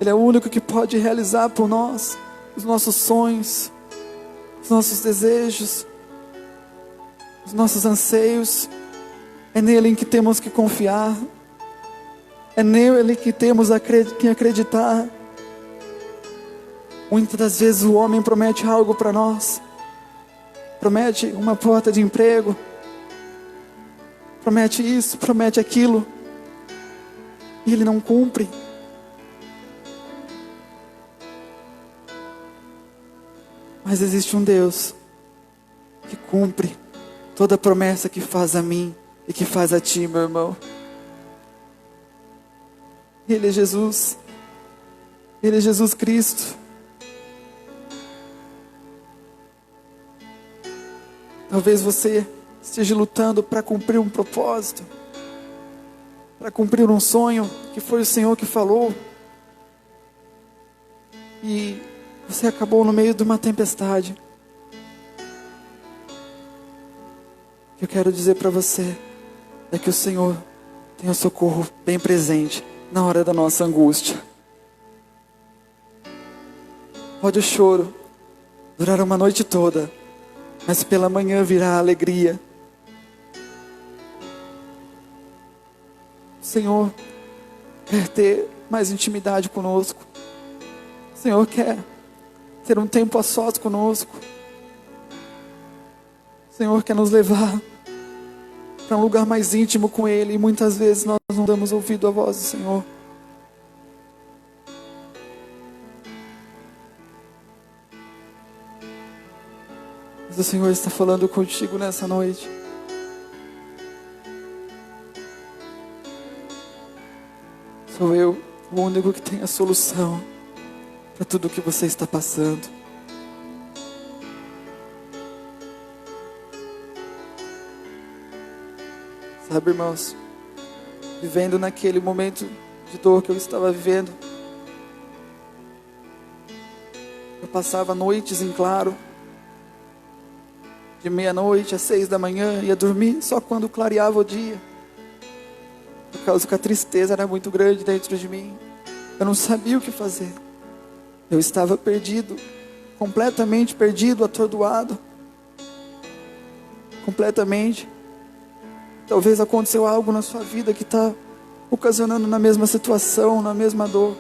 S2: Ele é o único que pode realizar por nós os nossos sonhos, os nossos desejos, os nossos anseios. É nele em que temos que confiar. É nele que temos que acreditar. Muitas das vezes o homem promete algo para nós. Promete uma porta de emprego. Promete isso, promete aquilo. E ele não cumpre. Mas existe um Deus que cumpre toda promessa que faz a mim e que faz a ti, meu irmão. Ele é Jesus. Ele é Jesus Cristo. Talvez você esteja lutando para cumprir um propósito, para cumprir um sonho que foi o Senhor que falou, e você acabou no meio de uma tempestade. O que eu quero dizer para você é que o Senhor tem o socorro bem presente na hora da nossa angústia. Pode o choro durar uma noite toda, mas pela manhã virá a alegria. O Senhor quer ter mais intimidade conosco. O Senhor quer ter um tempo a sós conosco. O Senhor quer nos levar para um lugar mais íntimo com Ele. E muitas vezes nós não damos ouvido à voz do Senhor. Mas o Senhor está falando contigo nessa noite. Sou eu o único que tem a solução para tudo o que você está passando. Sabe, irmãos, vivendo naquele momento de dor que eu estava vivendo, eu passava noites em claro, de meia-noite às 6 da manhã, ia dormir só quando clareava o dia, por causa que a tristeza era muito grande dentro de mim. Eu não sabia o que fazer. Eu estava perdido, completamente perdido, atordoado, completamente. Talvez aconteceu algo na sua vida que está ocasionando na mesma situação, na mesma dor.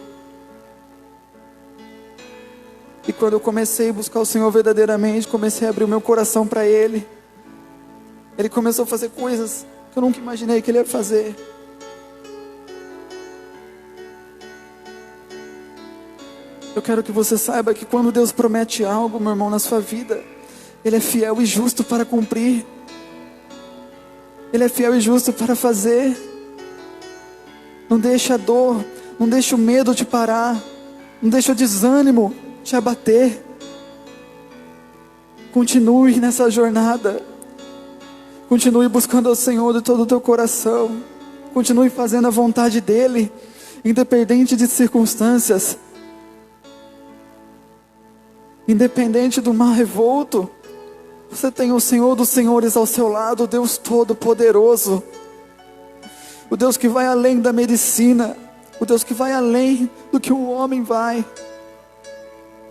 S2: E quando eu comecei a buscar o Senhor verdadeiramente, comecei a abrir o meu coração para Ele, Ele começou a fazer coisas que eu nunca imaginei que Ele ia fazer. Eu quero que você saiba que quando Deus promete algo, meu irmão, na sua vida, Ele é fiel e justo para cumprir. Ele é fiel e justo para fazer. Não deixa a dor, não deixa o medo te parar, não deixa o desânimo te abater. Continue nessa jornada. Continue buscando ao Senhor de todo o teu coração. Continue fazendo a vontade dEle, independente de circunstâncias, independente do mar revolto. Você tem o Senhor dos Senhores ao seu lado, o Deus Todo-Poderoso, o Deus que vai além da medicina, o Deus que vai além do que o homem vai.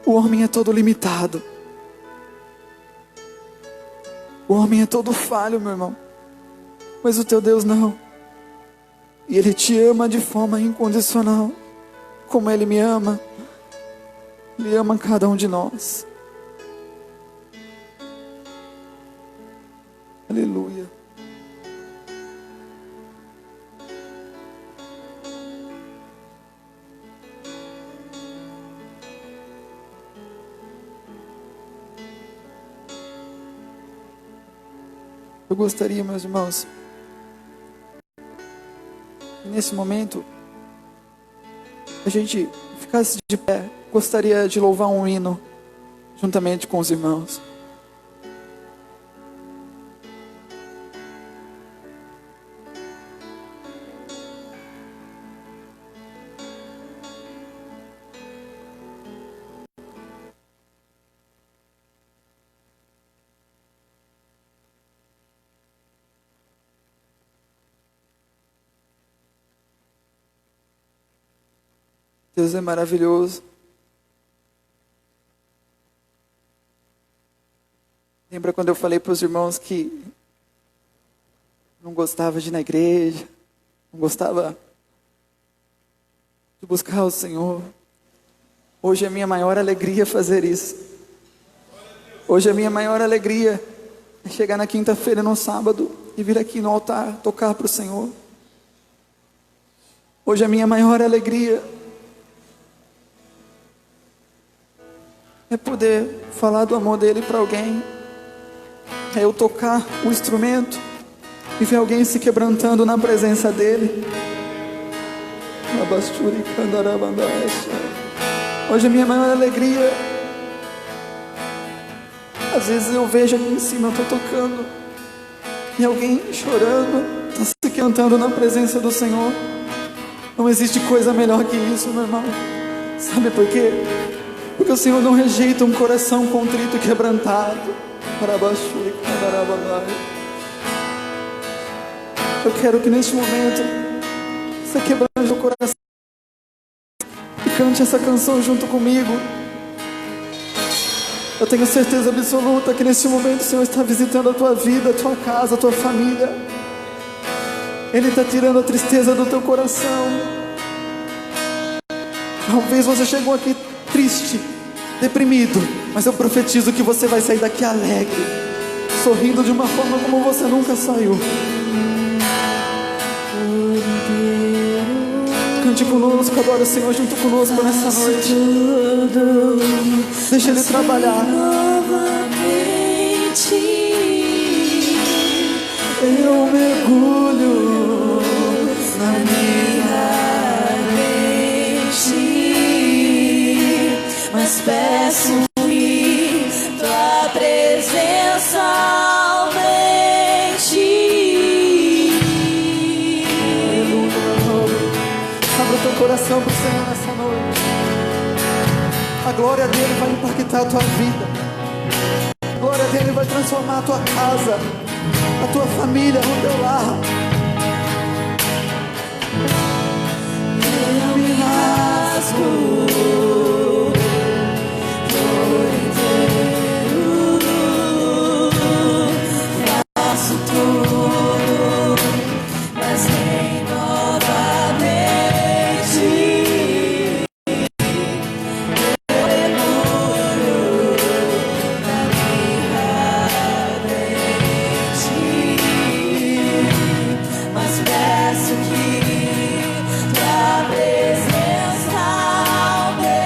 S2: O homem é todo limitado, o homem é todo falho, meu irmão, mas o teu Deus não. E Ele te ama de forma incondicional, como Ele me ama. Ele ama cada um de nós. Aleluia. Eu gostaria, meus irmãos, que nesse momento a gente ficasse de pé. Gostaria de louvar um hino juntamente com os irmãos. Deus é maravilhoso. Lembra quando eu falei para os irmãos que não gostava de ir na igreja, não gostava de buscar o Senhor? Hoje é a minha maior alegria fazer isso. Hoje é a minha maior alegria é chegar na quinta-feira, no sábado, e vir aqui no altar tocar para o Senhor. Hoje é a minha maior alegria é poder falar do amor dele para alguém. É eu tocar o instrumento e ver alguém se quebrantando na presença dele. Hoje é a minha maior alegria. Às vezes eu vejo aqui em cima, eu estou tocando, e alguém chorando, está se quebrantando na presença do Senhor. Não existe coisa melhor que isso, meu irmão. Sabe por quê? Porque o Senhor não rejeita um coração contrito e quebrantado. Eu quero que neste momento você quebrante o coração e cante essa canção junto comigo. Eu tenho certeza absoluta que neste momento o Senhor está visitando a tua vida, a tua casa, a tua família. Ele está tirando a tristeza do teu coração. Talvez você chegou aqui triste, deprimido, mas eu profetizo que você vai sair daqui alegre, sorrindo de uma forma como você nunca saiu. Cante conosco, adora o Senhor junto conosco nessa noite. Deixa Ele trabalhar. Eu mergulho na minha areia.
S3: peço que tua presença aumente.
S2: Abra o teu coração para o Senhor nessa noite. A glória dele vai impactar a tua vida. A glória dele vai transformar a tua casa, a tua família, o teu lar.
S3: Eu me rasgo por inteiro, faço tudo, mas nem novamente. Eu mergulho na minha mente, mas peço que tua presença aumente.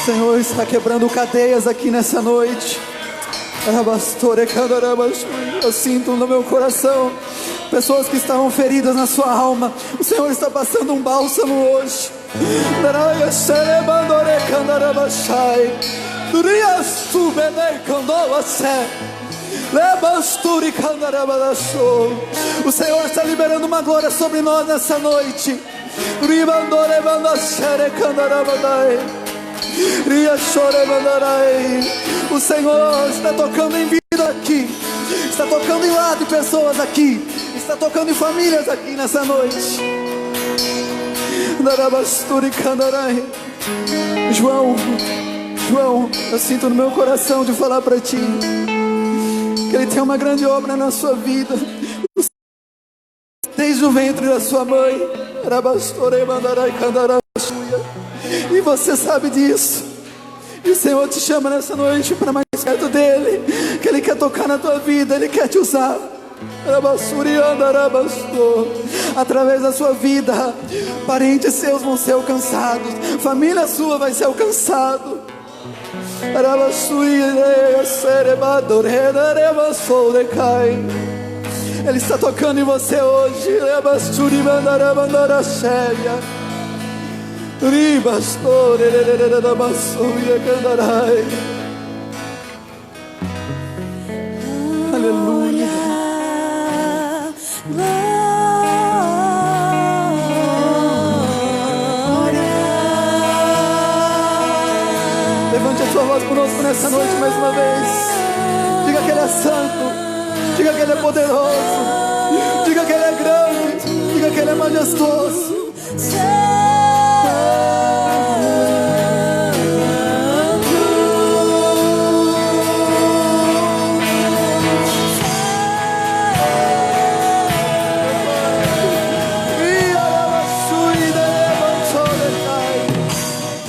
S2: O Senhor está quebrando cadeias aqui nessa noite. Eu sinto no meu coração pessoas que estavam feridas na sua alma. O Senhor está passando um bálsamo hoje. O Senhor está liberando uma glória sobre nós nessa noite. O Senhor está tocando em vida aqui, está tocando em lado de pessoas aqui, está tocando em famílias aqui nessa noite. João, eu sinto no meu coração de falar para ti que Ele tem uma grande obra na sua vida, desde o ventre da sua mãe. E você sabe disso. E o Senhor te chama nessa noite para mais perto dEle, que Ele quer tocar na tua vida, Ele quer te usar. Através da sua vida, parentes seus vão ser alcançados, família sua vai ser alcançado. Ele está tocando em você hoje. Aleluia. Levante a sua voz conosco nessa noite mais uma vez. Diga que Ele é santo, diga que Ele é poderoso, diga que Ele é grande, diga que Ele é majestoso.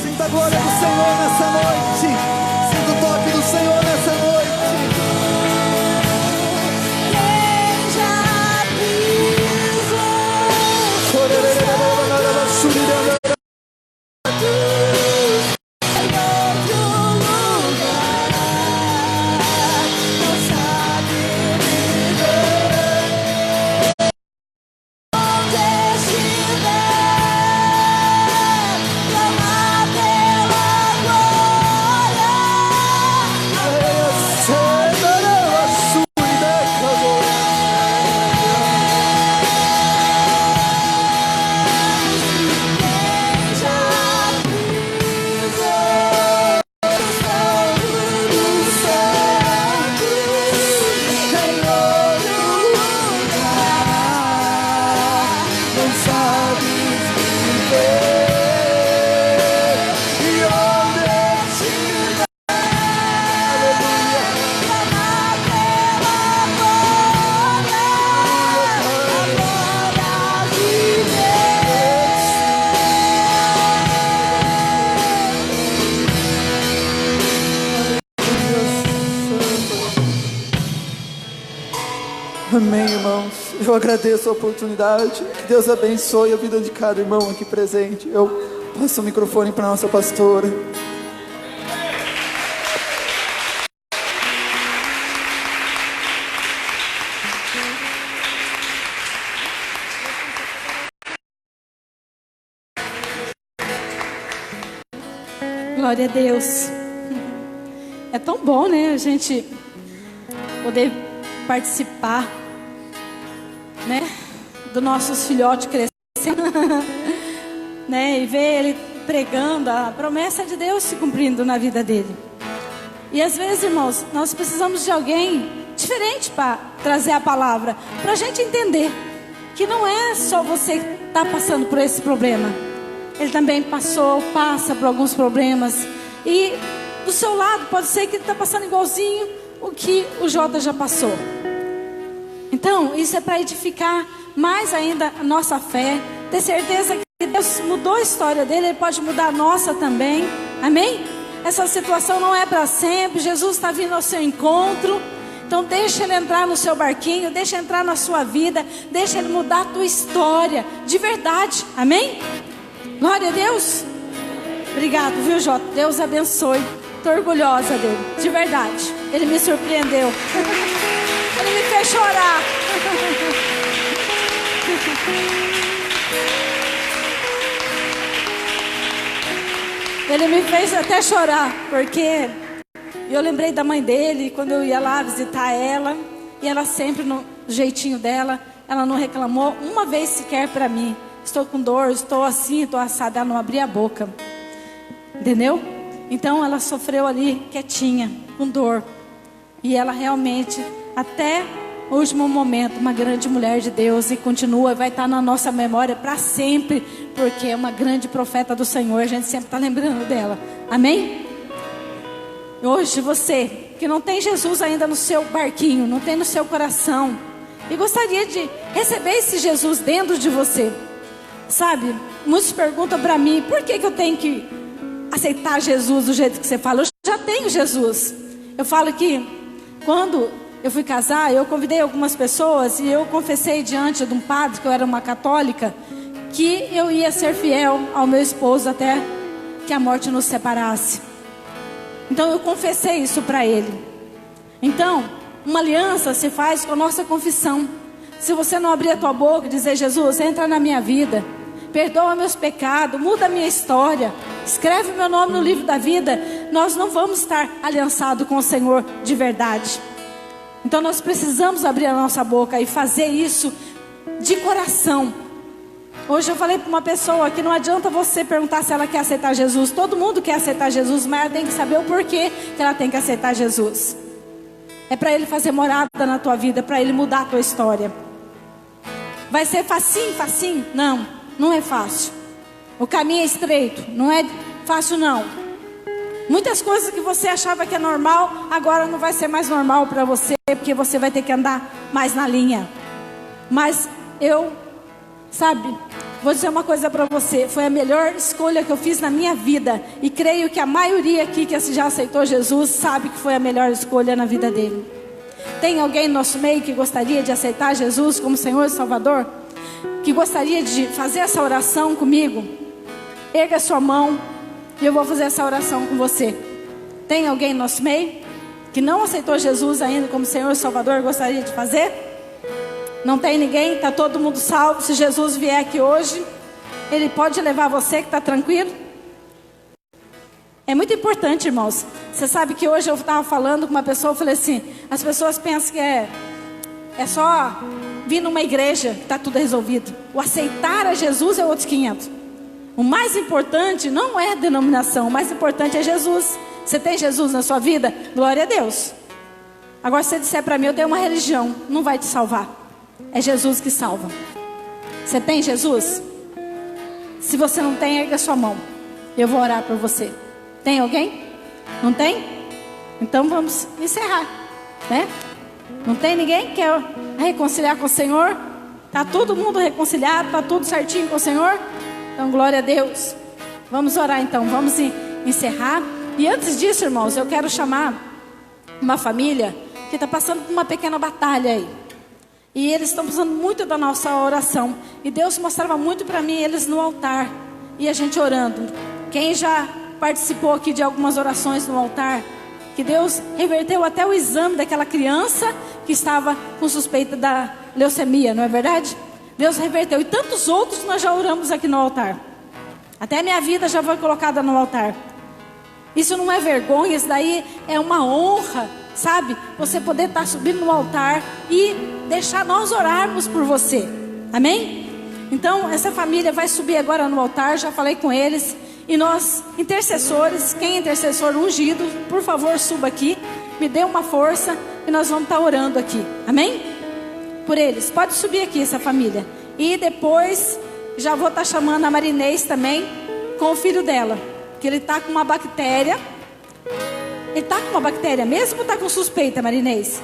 S2: Sinta a glória do Senhor nessa noite. Sinta o toque do Senhor nessa noite. Amém, irmãos. Eu agradeço a oportunidade. Que Deus abençoe a vida de cada irmão aqui presente. Eu passo o microfone para a nossa pastora.
S4: Glória a Deus. É tão bom, né, a gente poder participar, né, dos nossos filhotes crescendo, né, e ver ele pregando a promessa de Deus se cumprindo na vida dele. E às vezes, irmãos, nós precisamos de alguém diferente para trazer a palavra, para a gente entender que não é só você que está passando por esse problema. Ele também passa por alguns problemas. E do seu lado pode ser que ele está passando igualzinho o que o Jota já passou. Então isso é para edificar mais ainda a nossa fé. Ter certeza que Deus mudou a história dele, Ele pode mudar a nossa também. Amém? Essa situação não é para sempre. Jesus está vindo ao seu encontro. Então deixa Ele entrar no seu barquinho, deixa entrar na sua vida, deixa Ele mudar a tua história de verdade. Amém? Glória a Deus. Obrigado, viu, Jota? Deus abençoe. Tô orgulhosa dele, de verdade. Ele me surpreendeu. Ele me fez chorar. Ele me fez até chorar, porque eu lembrei da mãe dele, quando eu ia lá visitar ela, e ela sempre no jeitinho dela, ela não reclamou uma vez sequer para mim. Estou com dor, estou assim, estou assada, ela não abria a boca. Entendeu? Então ela sofreu ali quietinha, com dor. E ela realmente, até o último momento, uma grande mulher de Deus, e continua, vai estar na nossa memória para sempre, porque é uma grande profeta do Senhor, a gente sempre está lembrando dela. Amém? Hoje você, que não tem Jesus ainda no seu barquinho, não tem no seu coração, e gostaria de receber esse Jesus dentro de você. Sabe, muitos perguntam para mim, por que eu tenho que aceitar Jesus do jeito que você fala? Eu já tenho Jesus. Eu falo que quando eu fui casar, eu convidei algumas pessoas e eu confessei diante de um padre, que eu era uma católica, que eu ia ser fiel ao meu esposo até que a morte nos separasse. Então eu confessei isso para ele. Então, uma aliança se faz com a nossa confissão. Se você não abrir a tua boca e dizer: Jesus, entra na minha vida, perdoa meus pecados, muda a minha história, escreve meu nome no livro da vida, nós não vamos estar aliançados com o Senhor de verdade. Então nós precisamos abrir a nossa boca e fazer isso de coração. Hoje eu falei para uma pessoa que não adianta você perguntar se ela quer aceitar Jesus. Todo mundo quer aceitar Jesus, mas ela tem que saber o porquê que ela tem que aceitar Jesus. É para Ele fazer morada na tua vida, para Ele mudar a tua história. Vai ser facinho, facinho? Não, não é fácil. O caminho é estreito, não é fácil não. Muitas coisas que você achava que é normal, agora não vai ser mais normal para você, porque você vai ter que andar mais na linha. Mas eu, sabe, vou dizer uma coisa para você, foi a melhor escolha que eu fiz na minha vida, e creio que a maioria aqui que já aceitou Jesus sabe que foi a melhor escolha na vida dele. Tem alguém no nosso meio que gostaria de aceitar Jesus como Senhor e Salvador? Que gostaria de fazer essa oração comigo? Erga a sua mão e eu vou fazer essa oração com você. Tem alguém no nosso meio que não aceitou Jesus ainda como Senhor e Salvador, gostaria de fazer? Não tem ninguém? Está todo mundo salvo? Se Jesus vier aqui hoje, Ele pode levar você que está tranquilo? É muito importante, irmãos. Você sabe que hoje eu estava falando com uma pessoa, eu falei assim, as pessoas pensam que é só vir numa igreja que está tudo resolvido. O aceitar a Jesus é outros 500. O mais importante não é a denominação, o mais importante é Jesus. Você tem Jesus na sua vida? Glória a Deus. Agora se você disser para mim, eu tenho uma religião, não vai te salvar. É Jesus que salva. Você tem Jesus? Se você não tem, erga sua mão. Eu vou orar por você. Tem alguém? Não tem? Então vamos encerrar, né? Não tem ninguém que quer reconciliar com o Senhor? Está todo mundo reconciliado? Está tudo certinho com o Senhor? Então glória a Deus. Vamos orar então, vamos encerrar. E antes disso, irmãos, eu quero chamar uma família que está passando por uma pequena batalha aí. E eles estão precisando muito da nossa oração. E Deus mostrava muito para mim eles no altar. E a gente orando. Quem já participou aqui de algumas orações no altar, que Deus reverteu até o exame daquela criança que estava com suspeita da leucemia, não é verdade? Deus reverteu. E tantos outros nós já oramos aqui no altar. Até a minha vida já foi colocada no altar. Isso não é vergonha, isso daí é uma honra, sabe? Você poder estar subindo no altar e deixar nós orarmos por você. Amém? Então essa família vai subir agora no altar, já falei com eles. E nós, intercessores, quem é intercessor ungido, por favor suba aqui, me dê uma força e nós vamos estar orando aqui. Amém? Por eles, pode subir aqui essa família. E depois já vou estar chamando a Marinês também, com o filho dela, que ele está com uma bactéria. Ele está com uma bactéria mesmo ou está com suspeita, Marinês?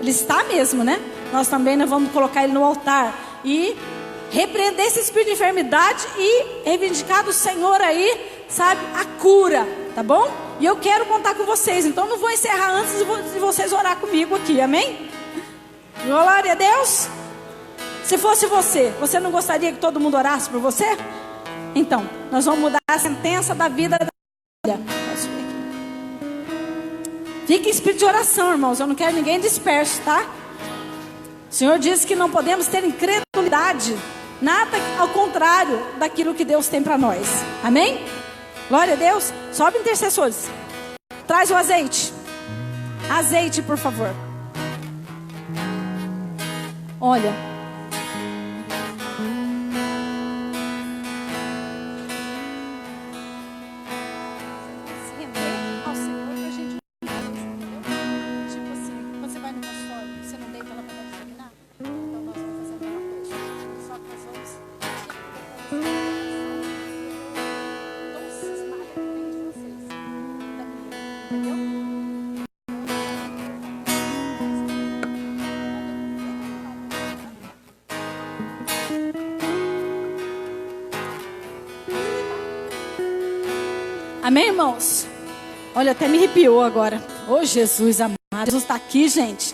S4: Ele está mesmo, né? Nós também vamos colocar ele no altar e repreender esse espírito de enfermidade e reivindicar do Senhor aí, sabe, a cura, tá bom? E eu quero contar com vocês, então não vou encerrar antes de vocês orar comigo aqui, amém? Glória a Deus. Se fosse você não gostaria que todo mundo orasse por você? Então, nós vamos mudar a sentença da vida da família. Fique em espírito de oração, irmãos. Eu não quero ninguém disperso, tá? O Senhor disse que não podemos ter incredulidade. Nada ao contrário daquilo que Deus tem para nós. Amém? Glória a Deus. Sobe, intercessores. Traz o azeite. Azeite, por favor. Olha. Se render ao Senhor pra gente. Tipo assim, quando você vai no consultório, você não deita lá para terminar? Então nós vamos fazer a mesma coisa. Só que nós vamos. Não cismar depende de vocês. Entendeu? Amém, irmãos? Olha, até me arrepiou agora. Ô, Jesus amado. Jesus está aqui, gente.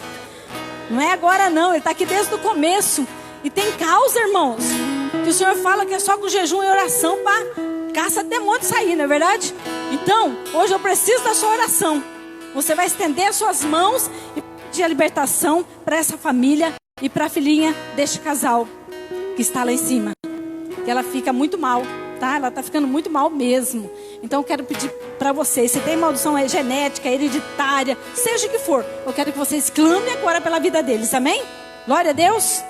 S4: Não é agora não, Ele está aqui desde o começo. E tem causa, irmãos, que o Senhor fala que é só com jejum e oração para caça demônio sair, não é verdade? Então, hoje eu preciso da sua oração. Você vai estender as suas mãos e pedir a libertação para essa família e para a filhinha deste casal que está lá em cima. Que ela fica muito mal, tá? Ela está ficando muito mal mesmo. Então eu quero pedir para vocês, se tem maldição genética, hereditária, seja o que for, eu quero que vocês clamem agora pela vida deles, amém? Glória a Deus.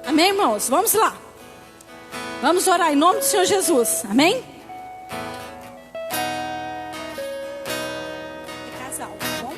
S4: Amém, irmãos? Vamos lá. Vamos orar em nome do Senhor Jesus. Amém? É casal, tá bom?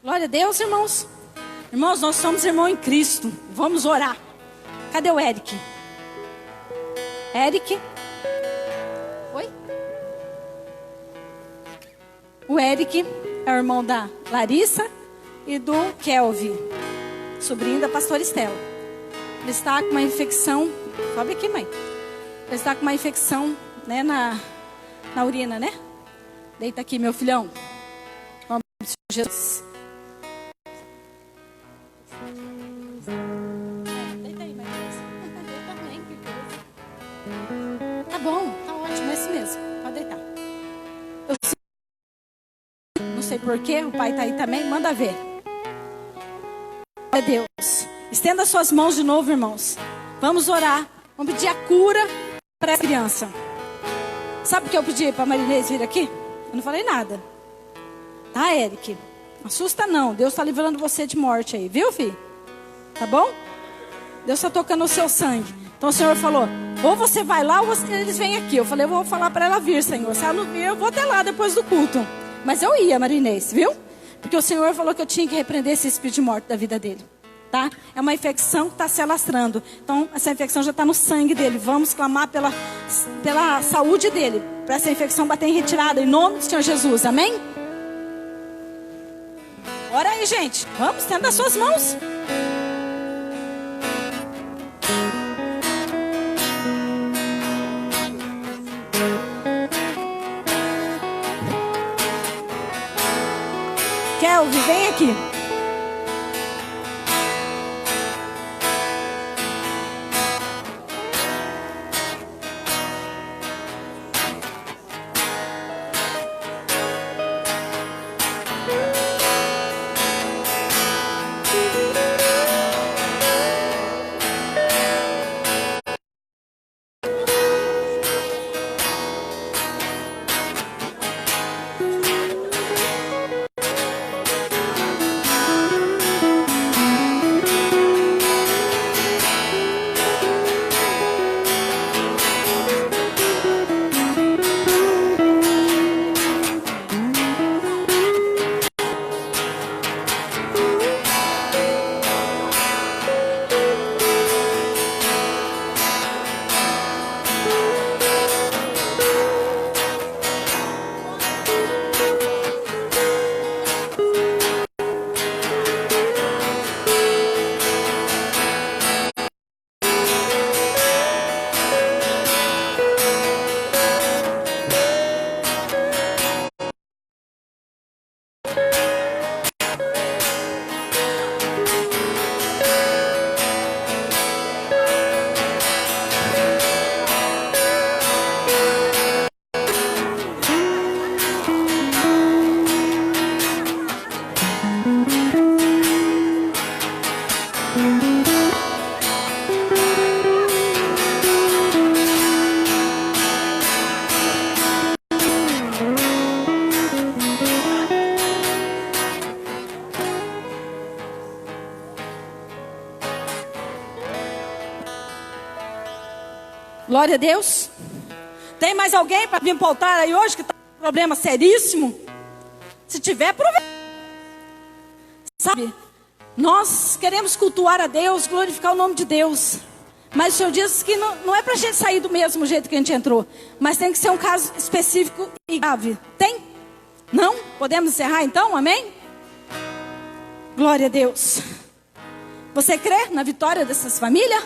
S4: Glória a Deus, irmãos. Irmãos, nós somos irmãos em Cristo. Vamos orar. Cadê o Eric? Eric? Oi? O Eric é o irmão da Larissa e do Kelvin, sobrinho da pastora Estela. Ele está com uma infecção. Sobe aqui, mãe. Ele está com uma infecção, né, na urina, né? Deita aqui, meu filhão. Em nome de Jesus. Deita aí, mãe. Eu também, que coisa. Tá bom, tá ótimo, é isso mesmo. Pode deitar. Não sei porquê, o pai tá aí também, manda ver. Glória a Deus. Estenda suas mãos de novo, irmãos. Vamos orar. Vamos pedir a cura para a criança. Sabe o que eu pedi para a Marinês vir aqui? Eu não falei nada. Tá, Eric? Não assusta não. Deus está livrando você de morte aí, viu, filho? Tá bom? Deus está tocando o seu sangue. Então o Senhor falou, ou você vai lá ou eles vêm aqui. Eu falei, eu vou falar para ela vir, Senhor. Se ela não vir, eu vou até lá depois do culto. Mas eu ia, Marinês, viu? Porque o Senhor falou que eu tinha que repreender esse espírito de morte da vida dele. Tá? É uma infecção que está se alastrando. Então essa infecção já está no sangue dele. Vamos clamar pela saúde dele, para essa infecção bater em retirada, em nome do Senhor Jesus, amém? Ora aí, gente. Vamos, estenda as suas mãos. Kelvin, vem aqui. Glória a Deus. Tem mais alguém para vir para o altar aí hoje que está com um problema seríssimo? Se tiver, aproveita. Sabe, nós queremos cultuar a Deus, glorificar o nome de Deus. Mas o Senhor diz que não é para a gente sair do mesmo jeito que a gente entrou. Mas tem que ser um caso específico e grave. Tem? Não? Podemos encerrar então? Amém? Glória a Deus. Você crê na vitória dessas famílias?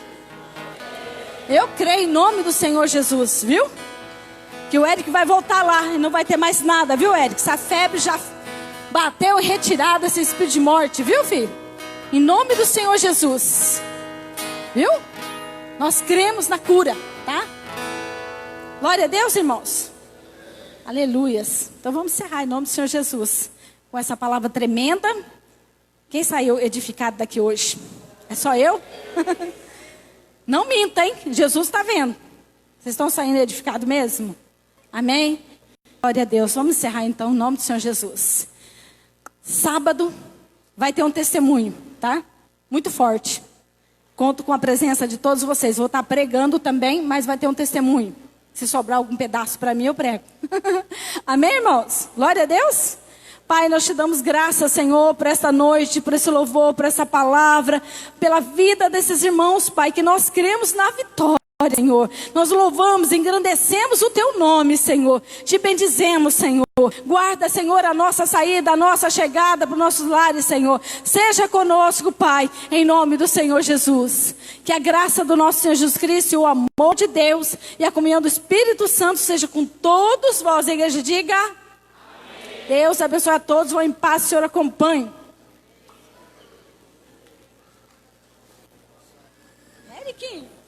S4: Eu creio em nome do Senhor Jesus, viu? Que o Eric vai voltar lá e não vai ter mais nada, viu, Eric? Essa febre já bateu em retirada, esse espírito de morte, viu, filho? Em nome do Senhor Jesus, viu? Nós cremos na cura, tá? Glória a Deus, irmãos. Aleluias. Então vamos encerrar em nome do Senhor Jesus com essa palavra tremenda. Quem saiu edificado daqui hoje? É só eu? Não minta, hein? Jesus está vendo. Vocês estão saindo edificados mesmo? Amém? Glória a Deus. Vamos encerrar então em nome do Senhor Jesus. Sábado vai ter um testemunho, tá? Muito forte. Conto com a presença de todos vocês. Vou estar pregando também, mas vai ter um testemunho. Se sobrar algum pedaço para mim, eu prego. Amém, irmãos? Glória a Deus. Pai, nós te damos graças, Senhor, por esta noite, por esse louvor, por essa palavra, pela vida desses irmãos, Pai, que nós cremos na vitória, Senhor. Nós louvamos, engrandecemos o teu nome, Senhor. Te bendizemos, Senhor. Guarda, Senhor, a nossa saída, a nossa chegada para os nossos lares, Senhor. Seja conosco, Pai, em nome do Senhor Jesus. Que a graça do nosso Senhor Jesus Cristo, o amor de Deus e a comunhão do Espírito Santo seja com todos vós. A igreja diga: amém. Deus abençoe a todos. Vão em paz, o Senhor acompanhe. Eriquinho.